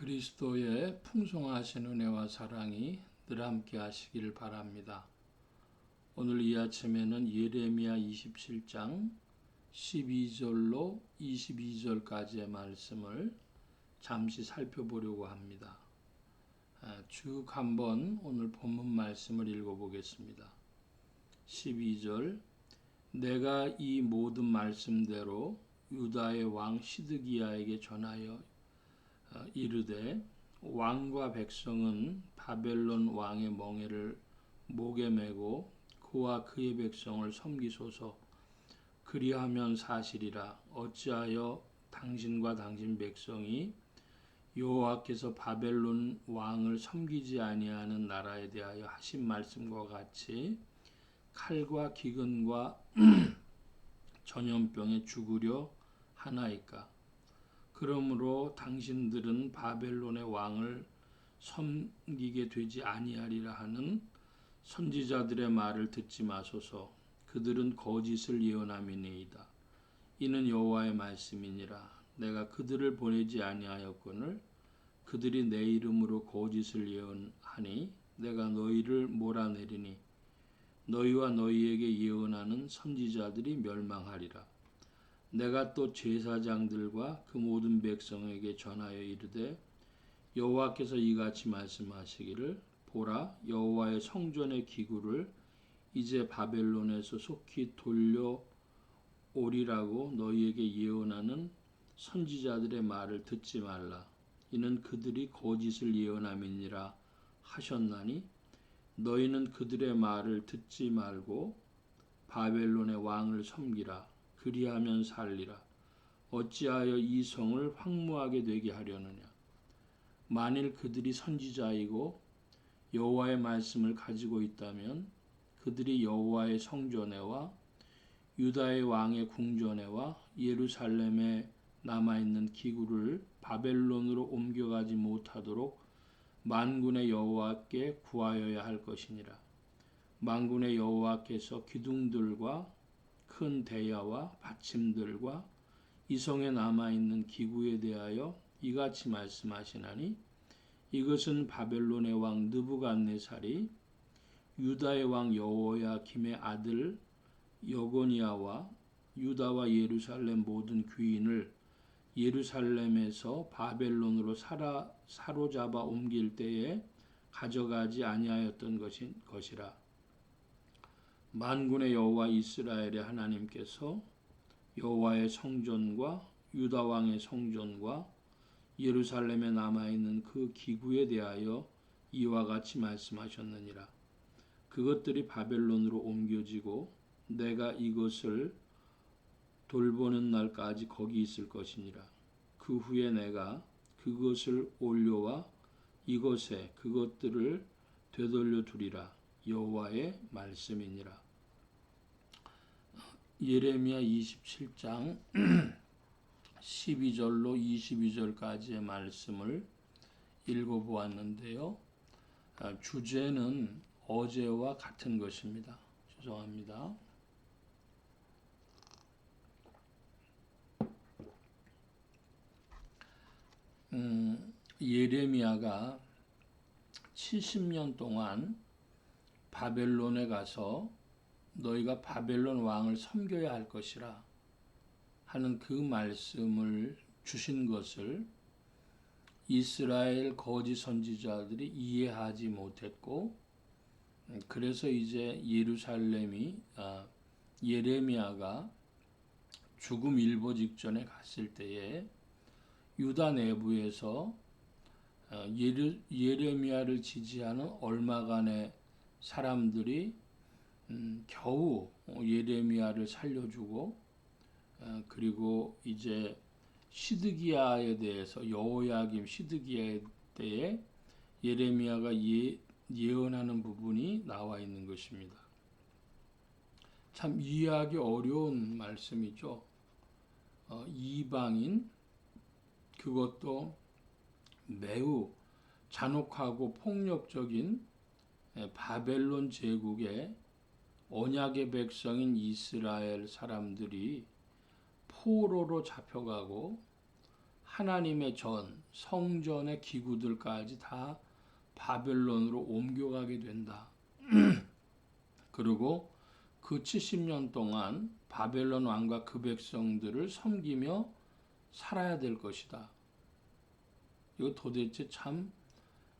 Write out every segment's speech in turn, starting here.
그리스도의 풍성하신 은혜와 사랑이 늘 함께 하시길 바랍니다. 오늘 이 아침에는 예레미야 27장 12절로 22절까지의 말씀을 잠시 살펴보려고 합니다. 쭉 한번 오늘 본문 말씀을 읽어보겠습니다. 12절 내가 이 모든 말씀대로 유다의 왕 시드기야에게 전하여 이르되 왕과 백성은 바벨론 왕의 멍에를 목에 메고 그와 그의 백성을 섬기소서. 그리하면 사실이라. 어찌하여 당신과 당신 백성이 여호와께서 바벨론 왕을 섬기지 아니하는 나라에 대하여 하신 말씀과 같이 칼과 기근과 전염병에 죽으려 하나이까. 그러므로 당신들은 바벨론의 왕을 섬기게 되지 아니하리라 하는 선지자들의 말을 듣지 마소서. 그들은 거짓을 예언함이니이다. 이는 여호와의 말씀이니라. 내가 그들을 보내지 아니하였거늘 그들이 내 이름으로 거짓을 예언하니 내가 너희를 몰아내리니 너희와 너희에게 예언하는 선지자들이 멸망하리라. 내가 또 제사장들과 그 모든 백성에게 전하여 이르되 여호와께서 이같이 말씀하시기를 보라, 여호와의 성전의 기구를 이제 바벨론에서 속히 돌려오리라고 너희에게 예언하는 선지자들의 말을 듣지 말라. 이는 그들이 거짓을 예언함이니라 하셨나니 너희는 그들의 말을 듣지 말고 바벨론의 왕을 섬기라. 그리하면 살리라. 어찌하여 이 성을 황무하게 되게 하려느냐. 만일 그들이 선지자이고 여호와의 말씀을 가지고 있다면 그들이 여호와의 성전에와 유다의 왕의 궁전에와 예루살렘에 남아있는 기구를 바벨론으로 옮겨가지 못하도록 만군의 여호와께 구하여야 할 것이니라. 만군의 여호와께서 기둥들과 큰 대야와 받침들과 이 성에 남아있는 기구에 대하여 이같이 말씀하시나니 이것은 바벨론의 왕 느부갓네살이 유다의 왕 여호야김의 아들 여고니아와 유다와 예루살렘 모든 귀인을 예루살렘에서 바벨론으로 사로잡아 옮길 때에 가져가지 아니하였던 것이라. 만군의 여호와 이스라엘의 하나님께서 여호와의 성전과 유다 왕의 성전과 예루살렘에 남아있는 그 기구에 대하여 이와 같이 말씀하셨느니라. 그것들이 바벨론으로 옮겨지고 내가 이것을 돌보는 날까지 거기 있을 것이니라. 그 후에 내가 그것을 올려와 이곳에 그것들을 되돌려 두리라. 여호와의 말씀이니라. 예레미야 27장 12절로 22절까지의 말씀을 읽어보았는데요. 주제는 어제와 같은 것입니다. 죄송합니다. 예레미야가 70년 동안 바벨론에 가서 너희가 바벨론 왕을 섬겨야 할 것이라 하는 그 말씀을 주신 것을 이스라엘 거짓 선지자들이 이해하지 못했고, 그래서 이제 예레미야가 죽음 일보 직전에 갔을 때에 유다 내부에서 예레미야를 지지하는 얼마간의 사람들이 겨우 예레미야를 살려주고, 그리고 이제 시드기야에 대해서 여호야김 시드기야에 대해 예레미야가 예언하는 부분이 나와 있는 것입니다. 참 이해하기 어려운 말씀이죠. 이방인, 그것도 매우 잔혹하고 폭력적인 바벨론 제국의 언약의 백성인 이스라엘 사람들이 포로로 잡혀가고 하나님의 성전의 기구들까지 다 바벨론으로 옮겨가게 된다. 그리고 그 70년 동안 바벨론 왕과 그 백성들을 섬기며 살아야 될 것이다. 이거 도대체 참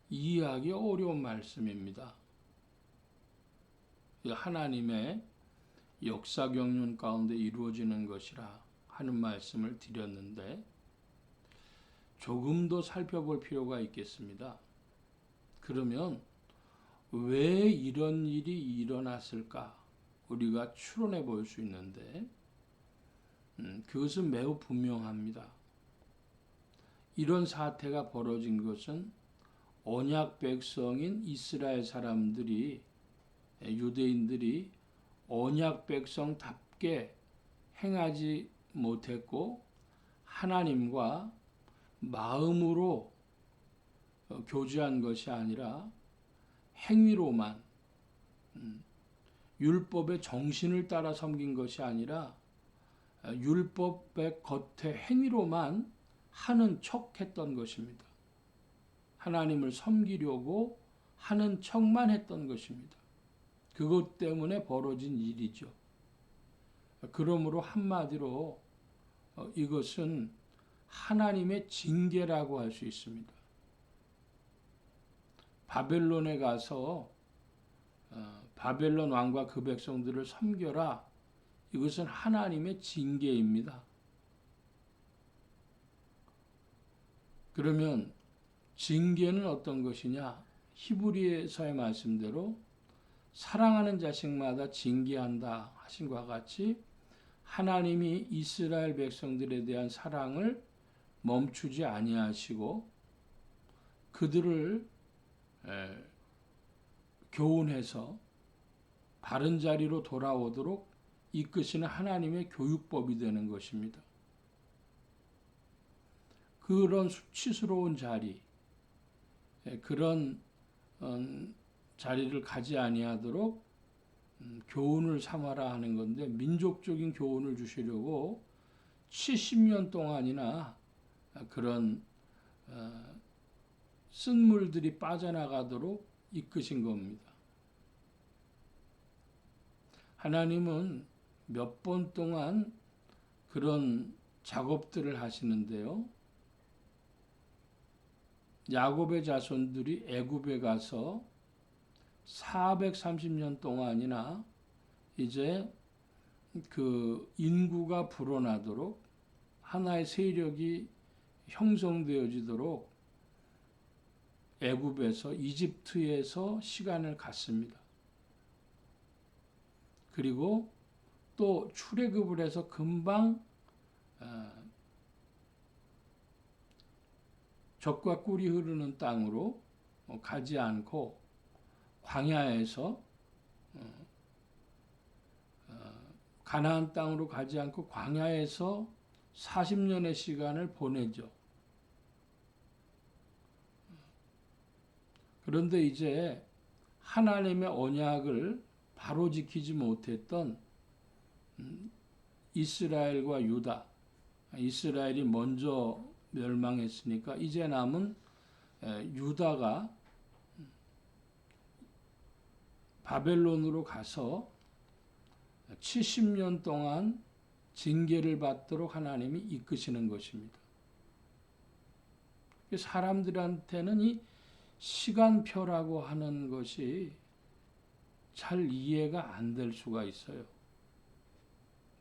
이해하기 어려운 말씀입니다. 하나님의 역사 경륜 가운데 이루어지는 것이라 하는 말씀을 드렸는데 조금 더 살펴볼 필요가 있겠습니다. 그러면 왜 이런 일이 일어났을까? 우리가 추론해 볼 수 있는데 그것은 매우 분명합니다. 이런 사태가 벌어진 것은 언약 백성인 이스라엘 사람들이 유대인들이 언약 백성답게 행하지 못했고 하나님과 마음으로 교제한 것이 아니라 행위로만 율법의 정신을 따라 섬긴 것이 아니라 율법의 겉에 행위로만 하는 척했던 것입니다. 하나님을 섬기려고 하는 척만 했던 것입니다. 그것 때문에 벌어진 일이죠. 그러므로 한마디로 이것은 하나님의 징계라고 할 수 있습니다. 바벨론에 가서 바벨론 왕과 그 백성들을 섬겨라. 이것은 하나님의 징계입니다. 그러면 징계는 어떤 것이냐? 히브리서의 말씀대로 사랑하는 자식마다 징계한다 하신 것과 같이 하나님이 이스라엘 백성들에 대한 사랑을 멈추지 아니하시고 그들을 교훈해서 바른 자리로 돌아오도록 이끄시는 하나님의 교육법이 되는 것입니다. 그런 수치스러운 자리, 그런 자리를 가지 아니하도록 교훈을 삼아라 하는 건데 민족적인 교훈을 주시려고 70년 동안이나 그런 쓴물들이 빠져나가도록 이끄신 겁니다. 하나님은 몇 번 동안 그런 작업들을 하시는데요. 야곱의 자손들이 애굽에 가서 430년 동안이나 이제 그 인구가 불어나도록 하나의 세력이 형성되어지도록 애굽에서 이집트에서 시간을 갖습니다. 그리고 또 출애굽을 해서 금방 젖과 꿀이 흐르는 땅으로 가지 않고 광야에서 가나안 땅으로 가지 않고 광야에서 40년의 시간을 보내죠. 그런데 이제 하나님의 언약을 바로 지키지 못했던 이스라엘과 유다, 이스라엘이 먼저 멸망했으니까 이제 남은 유다가 바벨론으로 가서 70년 동안 징계를 받도록 하나님이 이끄시는 것입니다. 사람들한테는 이 시간표라고 하는 것이 잘 이해가 안 될 수가 있어요.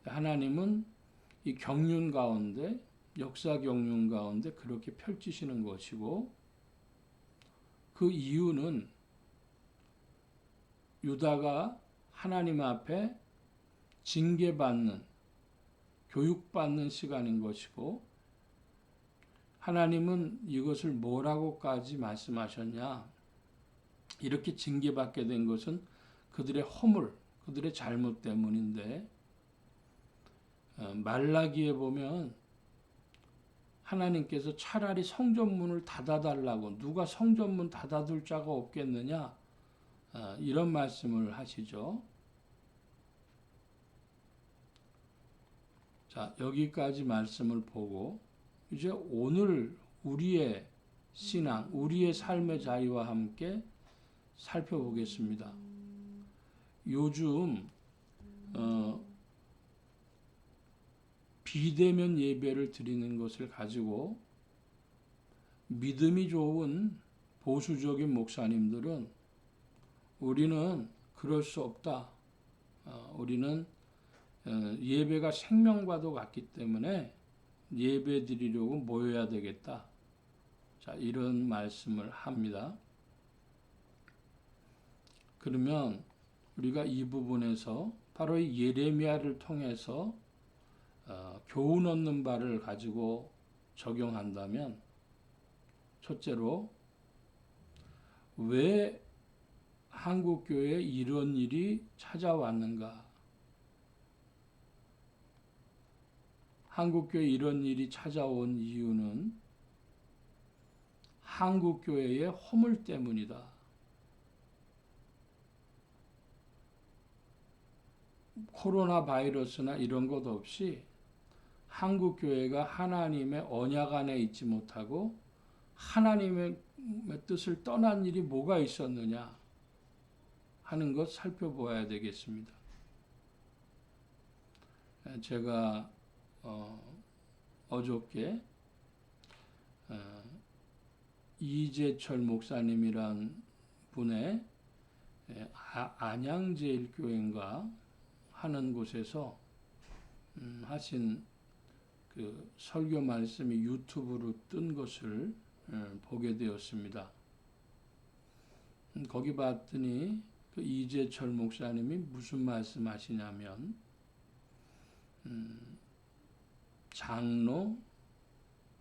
하나님은 이 경륜 가운데, 역사 경륜 가운데 그렇게 펼치시는 것이고, 그 이유는 유다가 하나님 앞에 징계받는, 교육받는 시간인 것이고, 하나님은 이것을 뭐라고까지 말씀하셨냐? 이렇게 징계받게 된 것은 그들의 허물, 그들의 잘못 때문인데, 말라기에 보면 하나님께서 차라리 성전문을 닫아달라고, 누가 성전문 닫아둘 자가 없겠느냐? 이런 말씀을 하시죠. 자, 여기까지 말씀을 보고 이제 오늘 우리의 신앙, 우리의 삶의 자리와 함께 살펴보겠습니다. 요즘 비대면 예배를 드리는 것을 가지고 믿음이 좋은 보수적인 목사님들은 우리는 그럴 수 없다. 우리는 예배가 생명과도 같기 때문에 예배 드리려고 모여야 되겠다. 자, 이런 말씀을 합니다. 그러면 우리가 이 부분에서 바로 이 예레미야를 통해서 교훈 얻는 바를 가지고 적용한다면, 첫째로 왜 한국교회에 이런 일이 찾아왔는가? 한국교회에 이런 일이 찾아온 이유는 한국교회의 허물 때문이다. 코로나 바이러스나 이런 것 없이 한국교회가 하나님의 언약 안에 있지 못하고 하나님의 뜻을 떠난 일이 뭐가 있었느냐 하는 것 살펴보아야 되겠습니다. 제가 어저께 이재철 목사님이란 분의 안양제일교회인가 하는 곳에서 하신 그 설교 말씀이 유튜브로 뜬 것을 보게 되었습니다. 거기 봤더니 그 이재철 목사님이 무슨 말씀하시냐면 장로,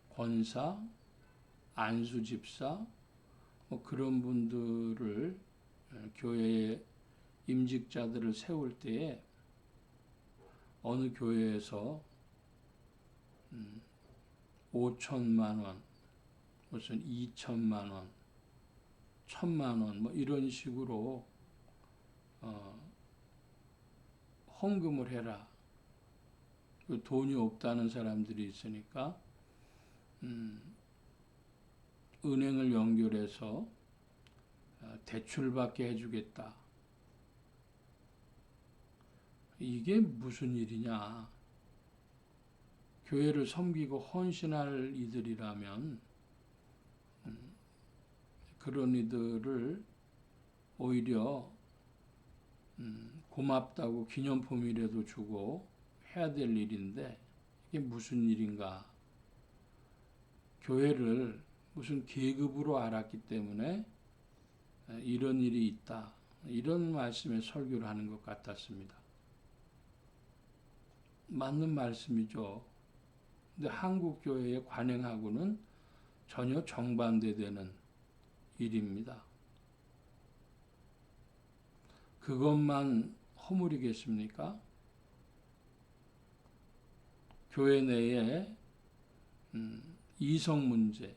권사, 안수 집사 뭐 그런 분들을 교회의 임직자들을 세울 때에 어느 교회에서 5천만 원, 무슨 2천만 원, 1,000만 원 뭐 이런 식으로 헌금을 해라. 돈이 없다는 사람들이 있으니까 은행을 연결해서 대출받게 해주겠다. 이게 무슨 일이냐? 교회를 섬기고 헌신할 이들이라면 그런 이들을 오히려 고맙다고 기념품이라도 주고 해야 될 일인데 이게 무슨 일인가? 교회를 무슨 계급으로 알았기 때문에 이런 일이 있다. 이런 말씀에 설교를 하는 것 같았습니다. 맞는 말씀이죠. 근데 한국 교회에 관행하고는 전혀 정반대되는 일입니다. 그것만 허물이겠습니까? 교회 내에 이성 문제,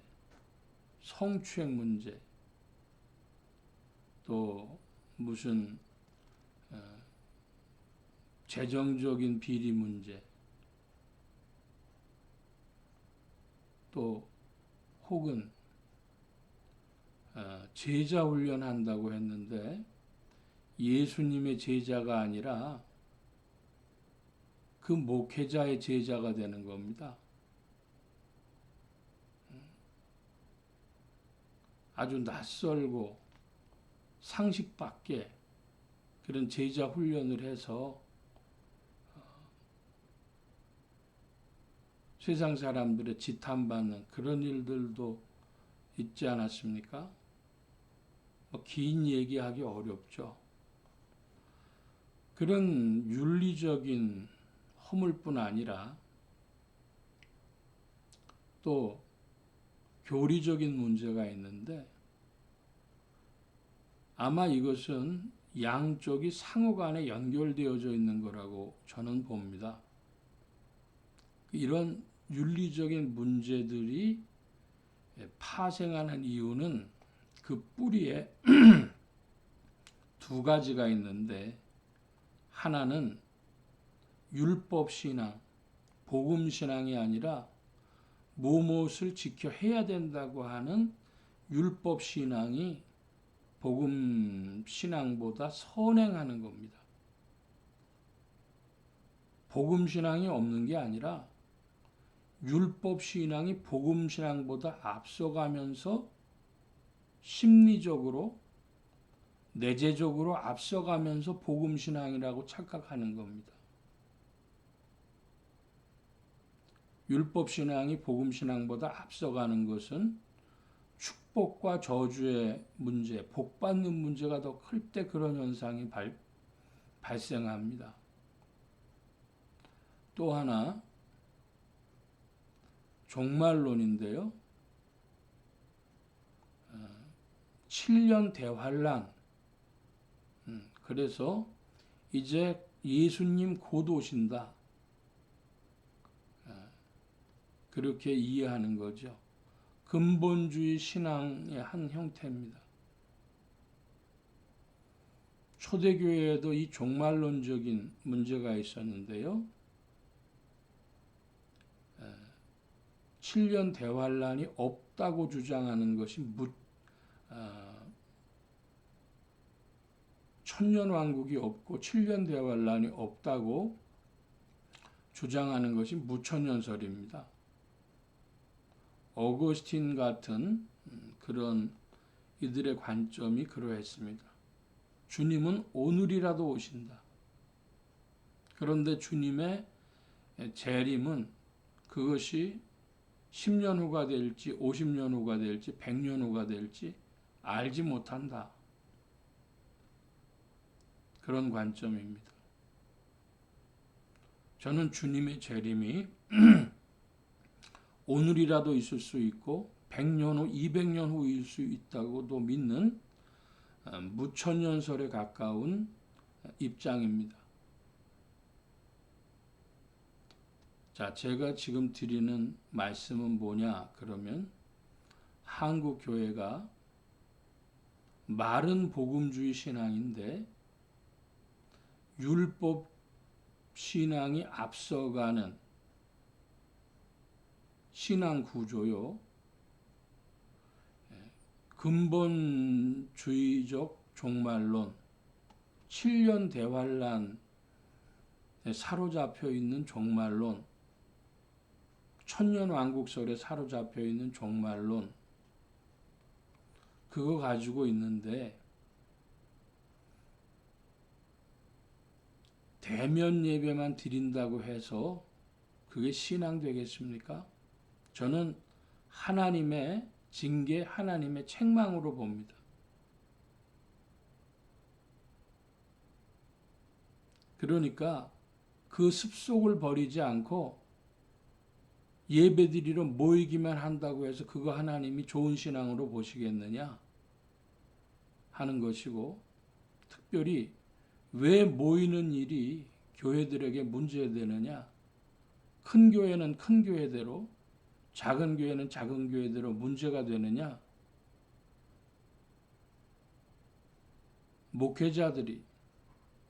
성추행 문제, 또 무슨 재정적인 비리 문제, 또 혹은 제자 훈련한다고 했는데 예수님의 제자가 아니라 그 목회자의 제자가 되는 겁니다. 아주 낯설고 상식 밖에 그런 제자 훈련을 해서 세상 사람들의 지탄받는 그런 일들도 있지 않았습니까? 긴 얘기하기 어렵죠. 그런 윤리적인 허물뿐 아니라 또 교리적인 문제가 있는데 아마 이것은 양쪽이 상호간에 연결되어져 있는 거라고 저는 봅니다. 이런 윤리적인 문제들이 파생하는 이유는 그 뿌리에 두 가지가 있는데 하나는 율법 신앙, 복음 신앙이 아니라 무엇을 지켜 해야 된다고 하는 율법 신앙이 복음 신앙보다 선행하는 겁니다. 복음 신앙이 없는 게 아니라 율법 신앙이 복음 신앙보다 앞서가면서 심리적으로 내재적으로 앞서가면서 복음 신앙이라고 착각하는 겁니다. 율법 신앙이 복음 신앙보다 앞서가는 것은 축복과 저주의 문제, 복 받는 문제가 더 클 때 그런 현상이 발생합니다. 또 하나 종말론인데요. 7년 대환란. 그래서 이제 예수님 곧 오신다. 그렇게 이해하는 거죠. 근본주의 신앙의 한 형태입니다. 초대교회에도 이 종말론적인 문제가 있었는데요. 7년 대환란이 없다고 주장하는 것이 천년왕국이 없고 7년 대환란이 없다고 주장하는 것이 무천년설입니다. 어거스틴 같은 그런 이들의 관점이 그러했습니다. 주님은 오늘이라도 오신다. 그런데 주님의 재림은 그것이 10년 후가 될지 50년 후가 될지 100년 후가 될지 알지 못한다. 그런 관점입니다. 저는 주님의 재림이 오늘이라도 있을 수 있고 100년 후, 200년 후일 수 있다고도 믿는 무천년설에 가까운 입장입니다. 자, 제가 지금 드리는 말씀은 뭐냐? 그러면 한국 교회가 마른 복음주의 신앙인데 율법 신앙이 앞서가는 신앙 구조요. 근본주의적 종말론, 7년 대환란에 사로잡혀 있는 종말론, 천년왕국설에 사로잡혀 있는 종말론, 그거 가지고 있는데 대면 예배만 드린다고 해서 그게 신앙 되겠습니까? 저는 하나님의 징계, 하나님의 책망으로 봅니다. 그러니까 그 습속을 버리지 않고 예배드리러 모이기만 한다고 해서 그거 하나님이 좋은 신앙으로 보시겠느냐 하는 것이고, 특별히 왜 모이는 일이 교회들에게 문제되느냐? 큰 교회는 큰 교회대로, 작은 교회는 작은 교회대로 문제가 되느냐? 목회자들이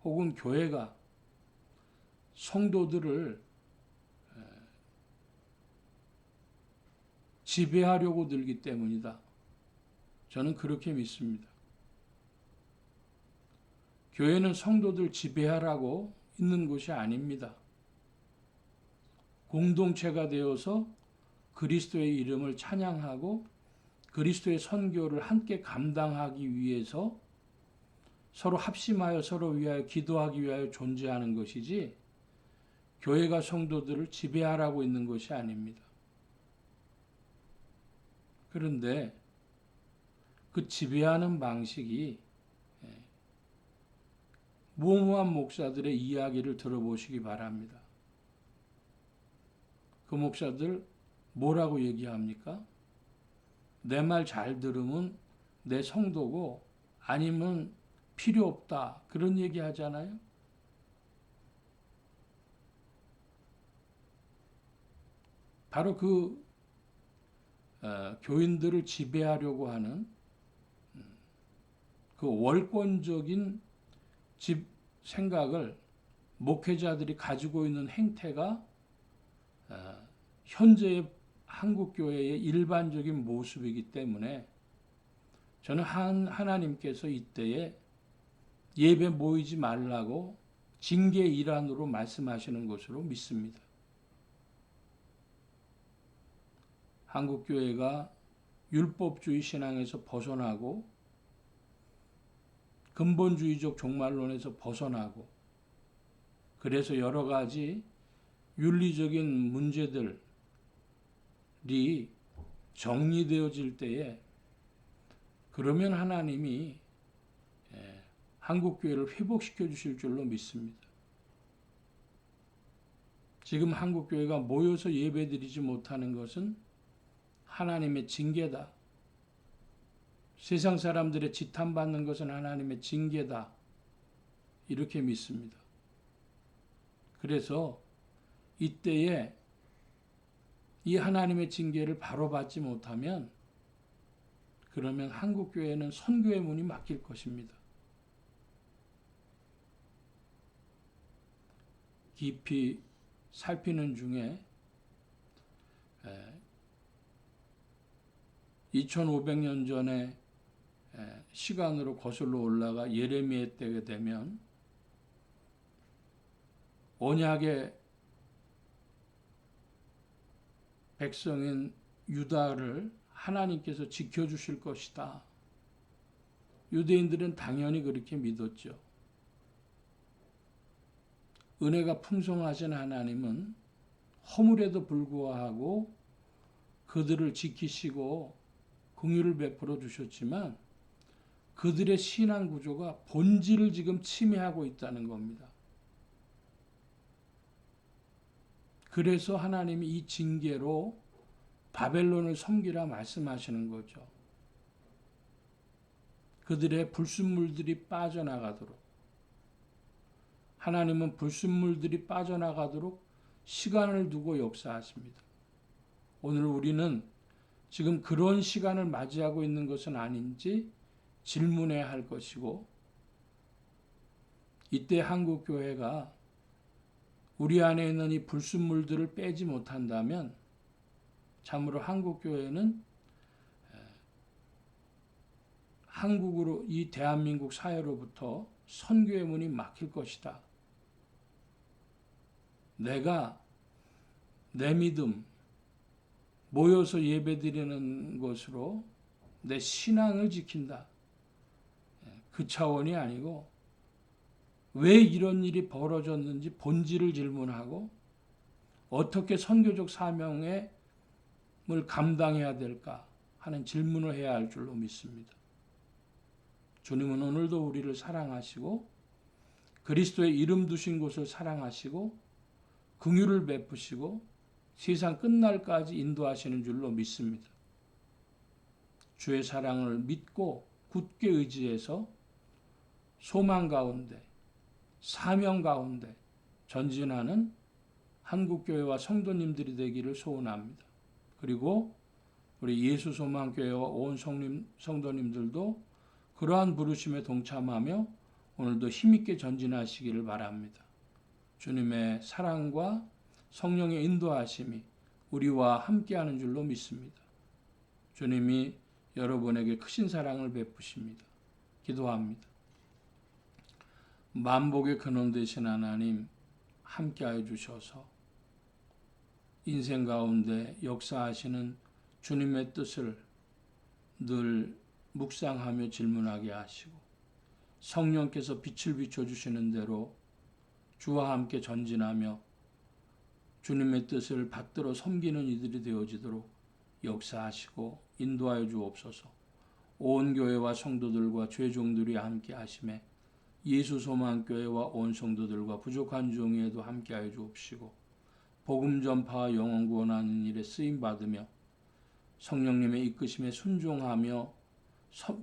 혹은 교회가 성도들을 지배하려고 들기 때문이다. 저는 그렇게 믿습니다. 교회는 성도들 지배하라고 있는 곳이 아닙니다. 공동체가 되어서 그리스도의 이름을 찬양하고 그리스도의 선교를 함께 감당하기 위해서 서로 합심하여 서로 위하여 기도하기 위하여 존재하는 것이지, 교회가 성도들을 지배하라고 있는 것이 아닙니다. 그런데 그 지배하는 방식이 무모한 목사들의 이야기를 들어보시기 바랍니다. 그 목사들 뭐라고 얘기합니까? 내 말 잘 들으면 내 성도고 아니면 필요 없다. 그런 얘기 하잖아요. 바로 그 교인들을 지배하려고 하는 그 월권적인 생각을 목회자들이 가지고 있는 행태가 현재의 한국 교회의 일반적인 모습이기 때문에 저는 하나님께서 이때에 예배 모이지 말라고 징계 일환으로 말씀하시는 것으로 믿습니다. 한국 교회가 율법주의 신앙에서 벗어나고 근본주의적 종말론에서 벗어나고 그래서 여러 가지 윤리적인 문제들이 정리되어질 때에 그러면 하나님이 한국교회를 회복시켜 주실 줄로 믿습니다. 지금 한국교회가 모여서 예배드리지 못하는 것은 하나님의 징계다. 세상 사람들의 지탄받는 것은 하나님의 징계다. 이렇게 믿습니다. 그래서 이때에 이 하나님의 징계를 바로 받지 못하면 그러면 한국교회는 선교의 문이 막힐 것입니다. 깊이 살피는 중에 2500년 전에 시간으로 거슬러 올라가 예레미야 때가 되면 언약의 백성인 유다를 하나님께서 지켜주실 것이다. 유대인들은 당연히 그렇게 믿었죠. 은혜가 풍성하신 하나님은 허물에도 불구하고 그들을 지키시고 긍휼을 베풀어 주셨지만 그들의 신앙 구조가 본질을 지금 침해하고 있다는 겁니다. 그래서 하나님이 이 징계로 바벨론을 섬기라 말씀하시는 거죠. 그들의 불순물들이 빠져나가도록 하나님은 불순물들이 빠져나가도록 시간을 두고 역사하십니다. 오늘 우리는 지금 그런 시간을 맞이하고 있는 것은 아닌지 질문해야 할 것이고 이때 한국교회가 우리 안에 있는 이 불순물들을 빼지 못한다면 참으로 한국교회는 한국으로 이 대한민국 사회로부터 선교의 문이 막힐 것이다. 내가 내 믿음 모여서 예배드리는 것으로 내 신앙을 지킨다. 그 차원이 아니고 왜 이런 일이 벌어졌는지 본질을 질문하고 어떻게 선교적 사명을 감당해야 될까 하는 질문을 해야 할 줄로 믿습니다. 주님은 오늘도 우리를 사랑하시고 그리스도의 이름 두신 곳을 사랑하시고 긍휼을 베푸시고 세상 끝날까지 인도하시는 줄로 믿습니다. 주의 사랑을 믿고 굳게 의지해서 소망 가운데 사명 가운데 전진하는 한국교회와 성도님들이 되기를 소원합니다. 그리고 우리 예수소망교회와 온 성도님들도 그러한 부르심에 동참하며 오늘도 힘있게 전진하시기를 바랍니다. 주님의 사랑과 성령의 인도하심이 우리와 함께하는 줄로 믿습니다. 주님이 여러분에게 크신 사랑을 베푸십니다. 기도합니다. 만복의 근원 되신 하나님 함께하여 주셔서 인생 가운데 역사하시는 주님의 뜻을 늘 묵상하며 질문하게 하시고 성령께서 빛을 비춰주시는 대로 주와 함께 전진하며 주님의 뜻을 받들어 섬기는 이들이 되어지도록 역사하시고 인도하여 주옵소서. 온 교회와 성도들과 죄종들이 함께 하심에 예수소망교회와 온 성도들과 부족한 종에도 함께하여 주옵시고 복음 전파와 영혼 구원하는 일에 쓰임받으며 성령님의 이끄심에 순종하며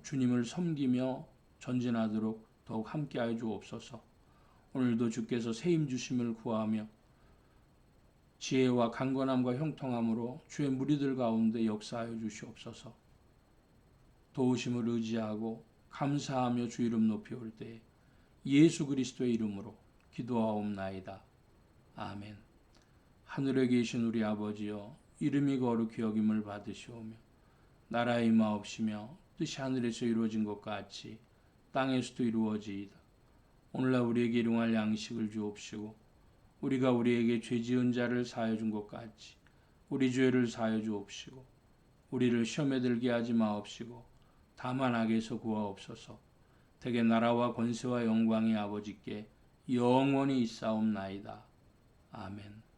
주님을 섬기며 전진하도록 더욱 함께하여 주옵소서. 오늘도 주께서 세임 주심을 구하며 지혜와 강건함과 형통함으로 주의 무리들 가운데 역사하여 주시옵소서. 도우심을 의지하고 감사하며 주 이름 높이 올 때에 예수 그리스도의 이름으로 기도하옵나이다. 아멘. 하늘에 계신 우리 아버지여, 이름이 거룩히 여김을 받으시오며 나라의 임하옵시며 뜻이 하늘에서 이루어진 것 같이 땅에서도 이루어지이다. 오늘날 우리에게 일용할 양식을 주옵시고 우리가 우리에게 죄 지은 자를 사하여 준 것 같이 우리 죄를 사하여 주옵시고 우리를 시험에 들게 하지 마옵시고 다만 악에서 구하옵소서. 대개 나라와 권세와 영광이 아버지께 영원히 있사옵나이다. 아멘.